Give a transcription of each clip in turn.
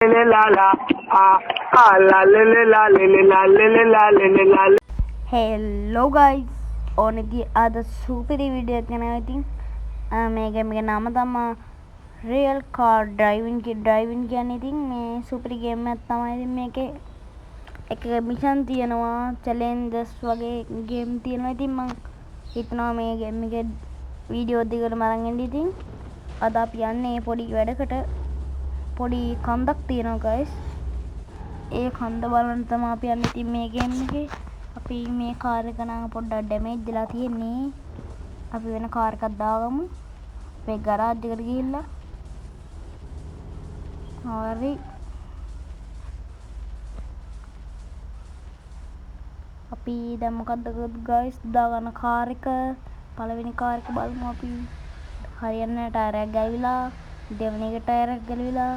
le la la la le la le la. Hello guys, ඕනෙදී අද සුපිරි video එකක් ගෙනවා. ඉතින් මේකේ නම තමයි real car driving කියන්නේ. ඉතින් මේ සුපිරි ගේම් එකක් තමයි. ඉතින් මේකේ එක මිෂන් තියෙනවා, challenges වගේ ගේම් තියෙනවා. ඉතින් මම හිතනවා මේ ගේම් එකේ වීඩියෝ දිගටම අරන් ඉන්න. ඉතින් අද අපි යන්නේ පොඩි වැඩකට. පොඩි කන්දක් තියෙනවා guys. ඒ කන්ද බලන්න තමයි අපි යන්නේ. ඉතින් මේ ගේම් එකේ අපි මේ කාර් එක නම් පොඩ්ඩක් ඩැමේජ් වෙලා තියෙන්නේ. අපි වෙන කාර් එකක් දාගමු. අපේ ගරාජ් එකට ගිහිල්ලා. හරි. අපි දැන් මොකද්ද guys දාගන්න කාර් එක. පළවෙනි කාර් එක බලමු අපි. හරියන්නේ ටයර් එක ගෑවිලා. දෙවෙනි එක ටයර් එක ගෑවිලා.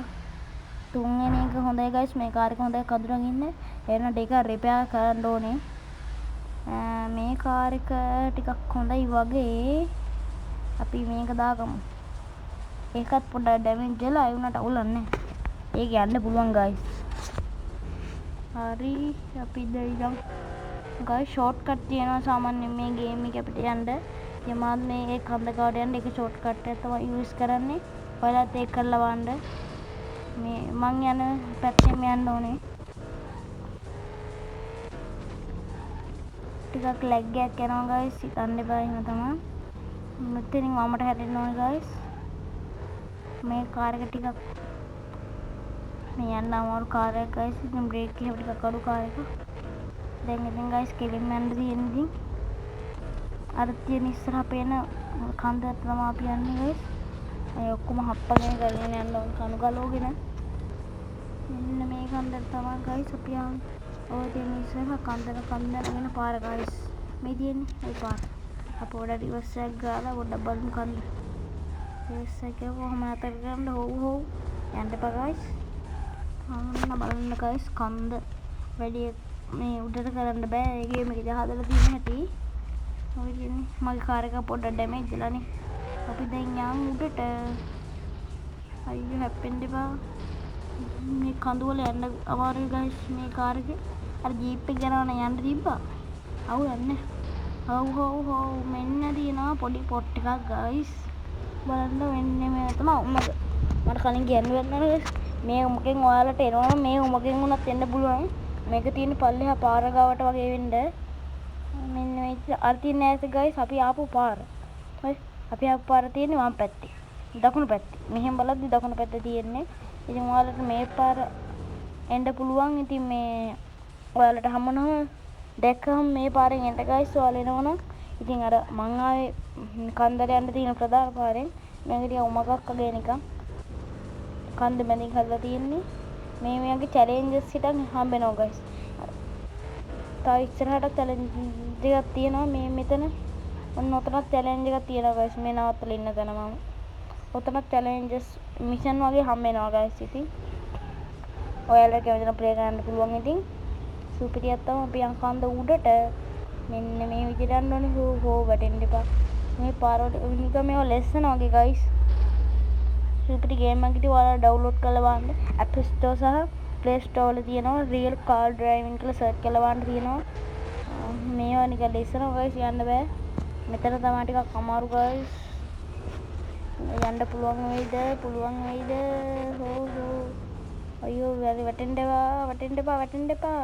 තුන්වෙනි එක හොඳයි guys. මේ කාර් එක හොඳයි කඳුරන් ඉන්නේ. එහෙනම් ඒක රිපෙයාර් කරන්න ඕනේ. මේ කාර් එක ටිකක් හොඳයි වගේ. අපි මේක දාගමු. ඒකත් පොඩ්ඩක් ඩැමේජ් වෙලා ඒ වුණාට අවුලක් නැහැ. ඒක යන්න පුළුවන් guys. හරි අපි දැන් guys shortcut තියෙනවා සාමාන්‍යයෙන් මේ ගේම් එක අපිට යන්න. යමාත් මේ කන්ද කාඩ් යන්න ඒක shortcut එක තමයි use කරන්නේ. ඔයාලත් ඒක කරලා බලන්න. මේ මං යන පැත්තෙන් යන්න ඕනේ. ටිකක් ලැග් එකක් යනවා guys. හිතන්න එපා එහෙම තමයි. මෙතනින් වමට හැරෙන්න ඕනේ guys. මේ කාර් එක ටිකක් මේ යන්න අමාරු කාර් එකක් guys. ඉතින් බ්‍රේක් එක ටිකක් අඩු කාර් එක. දැන් ඉතින් guys කෙලින්ම යන්න තියෙන්නේ. අර තියෙන ඉස්සරහ පේන කන්දට තමයි අපි යන්නේ guys. අය ඔක්කොම හප්පගෙන ගලගෙන යන්න ඕන කණු ගලවගෙන. මෙන්න මේ කන්දට තමයි guys අපි යන්නේ. ඔය තියෙන ඉස්සරහ කන්දගෙන පාර guys. මේ තියෙන්නේ ඒ පාර. අපි පොඩ රිවර්ස් එකක් ගාලා පොඩ්ඩක් බලමු කන්ද. රිවර්ස් එක කොහොම අතර ගන්න හොව් යන්න එපා guys. අන්න බලන්න guys කන්ද වැඩි මේ උඩට කරන්න බෑ. ඒ ගේම් එකේ හදලා තියෙන හැටි. ඔය කියන්නේ මගේ කාර් එක පොඩ්ඩක් ඩැමේජ් වෙලානේ. අපි දැන් යන් උඩට. අයියෝ හැප්පෙන්න එපා. මේ කඳු වල යන්න අමාරුයි guys මේ කාර් එකේ. අර ජීප් එක යනවා නම් යන්න තිබ්බා. අවුලක් නැහැ. හව් මෙන්න තියෙනවා පොඩි පොට් එකක් guys. බලන්න මෙන්න මේ තමයි මට කලින් කියන්න වෙනවා guys. මේ උමකෙන් ඔයාලට එනවා මේ උමකෙන් උනත් එන්න පුළුවන්. මේක තියෙන පල්ලෙහා පාර ගාවට වගේ වෙන්න. මෙන්න මේ අර තියෙන ඇස guys අපි ආපු පාර. හරි. අපි ආපු පාර තියෙන්නේ වම් පැත්තේ. දකුණු පැත්තේ. මෙහෙම බලද්දි දකුණු පැත්තේ තියෙන්නේ. ඉතින් ඔයාලට මේ පාර එන්න පුළුවන්. ඉතින් මේ ඔයාලට හම්බුනම දැක්කම මේ පාරෙන් එන්න guys ඔයාලා එනවනම් ඉතින් අර මං ආවේ කන්දට යන්න තියෙන ප්‍රධාන පාරෙන් මේක ටික උමකක් වගේ නිකන් කන්ද බැඳින් හදලා තියෙන්නේ. මේ වගේ challenges හිටන් හම්බෙනවා guys. තව ඉස්සරහට challenge එකක් තියෙනවා මේ මෙතන. ඔන්න ඔතනත් challenge එකක් තියෙනවා guys. මේ නවත්තලා ඉන්න තැන මම. ඔතනත් challenges mission වගේ හම්බෙනවා guys. ඉතින් ඔයාලට කැමතිනම් play කරන්න පුළුවන්. ඉතින් සුපිරියක් තමයි. අපි යන් කන්ද උඩට මෙන්න මේ විදිහට යන්න ඕනේ. හෝ වැටෙන්න එපා. මේ පාරවල නිකන් මේව ලෙස්සන වගේ guys. සුපිරි ගේම් එකක් ඉතින් ඔයාලා ඩවුන්ලෝඩ් කරලා බලන්න. App Store සහ Play Store වල තියෙනවා. real car driving කියලා search කරලා බලන්න තියෙනවා. මේවා නිකන් ලෙස්සන guys යන්න බෑ. මෙතන තමයි ටිකක් අමාරු guys. යන්න පුළුවන් වෙයිද? හෝ අයියෝ වැටෙන්න එපා.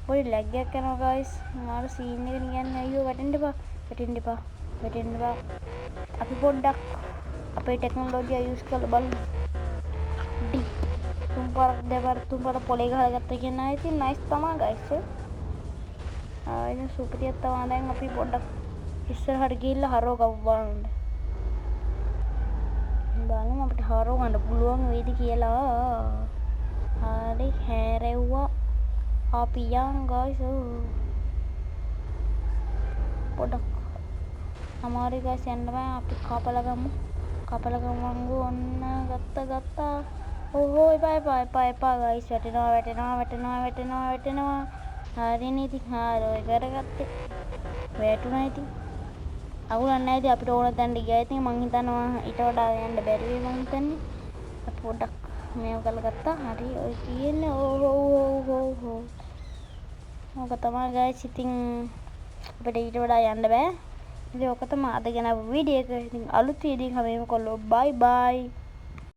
පොඩි ලැග් එකක් යනවා guys. මාර සීන් එක නිකන් අයියෝ වැටෙන්න එපා. අපි පොඩ්ඩක් අපේ ටෙක්නොලොජිය යූස් කරලා බලමු. තුන් පාර පොලේ ගහලා ගත්තා කියන අය ඉතින් නයිස් තමයි guys. ඉතින් සුපිරියක් තමයි. දැන් අපි පොඩ්ඩක් ඉස්සරහට ගිහිල්ලා හරව ගමු බලන්න. බලමු අපිට හරව ගන්න පුළුවන් වේද කියලා. හරි හැරෙව්වා. අපි යන් guys. පොඩක් අමාරුයි guys යන්න බෑ. අපි කපලා ගමු ඔන්න ගත්තා. ඕ එපා guys. වැටෙනවා. හරිනේ ඉතින් හරි කරගත්තේ. වැටුණා ඉතින්. අවුලක් නැහැ. ඉතින් අපිට ඕන තැනට ගියා. ඉතින් මං හිතනවා ඊට වඩා යන්න බැරි වෙයි මං හිතන්නේ. අපි පොඩ්ඩක් මේව කරගත්තා. හරි ඔය තියෙන්නේ ඕ ඕක තමයි guys. ඉතින් අපිට ඊට වඩා යන්න බෑ. ඉතින් ඔක තමයි අද ගෙනාවු වීඩියෝ එක. ඉතින් අලුත් වීඩියෝ එකක් හැමෝම කොල්ලෝ bye bye.